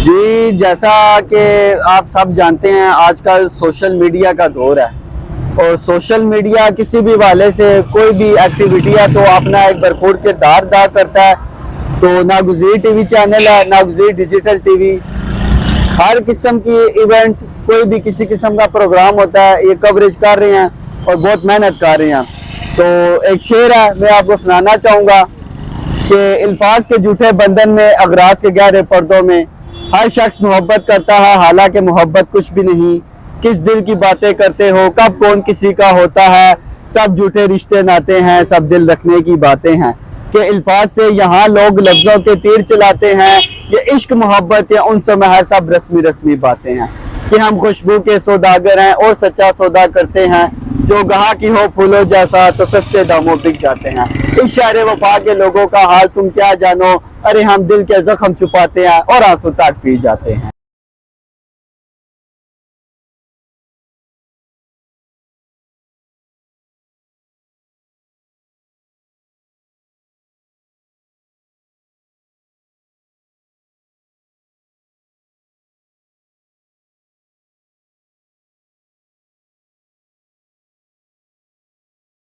جی، جیسا کہ آپ سب جانتے ہیں آج کل سوشل میڈیا کا دور ہے، اور سوشل میڈیا کسی بھی حوالے سے کوئی بھی ایکٹیویٹی ہے تو اپنا ایک بھرپور کردار ادا کرتا ہے۔ تو ناگزیر ٹی وی چینل ہے، ناگزیر ڈیجیٹل ٹی وی، ہر قسم کی ایونٹ، کوئی بھی کسی قسم کا پروگرام ہوتا ہے یہ کوریج کر رہے ہیں اور بہت محنت کر رہے ہیں۔ تو ایک شعر ہے، میں آپ کو سنانا چاہوں گا کہ الفاظ کے جھوٹے بندھن میں، اغراض کے گہرے پردوں میں، ہر شخص محبت کرتا ہے حالانکہ محبت کچھ بھی نہیں، کس دل کی باتیں کرتے ہو، کب کون کسی کا ہوتا ہے، سب جھوٹے رشتے ناتے ہیں، سب دل رکھنے کی باتیں ہیں۔ کہ الفاظ سے یہاں لوگ لفظوں کے تیر چلاتے ہیں، یہ عشق محبت یا ان سے محض سب رسمی باتیں ہیں۔ کہ ہم خوشبو کے سوداگر ہیں اور سچا سودا کرتے ہیں، جو گاہ کی ہو پھولوں جیسا تو سستے داموں بک جاتے ہیں۔ اس شہر وفا کے لوگوں کا حال تم کیا جانو، ارے ہم دل کے زخم چھپاتے ہیں اور آنسو تک پی جاتے ہیں۔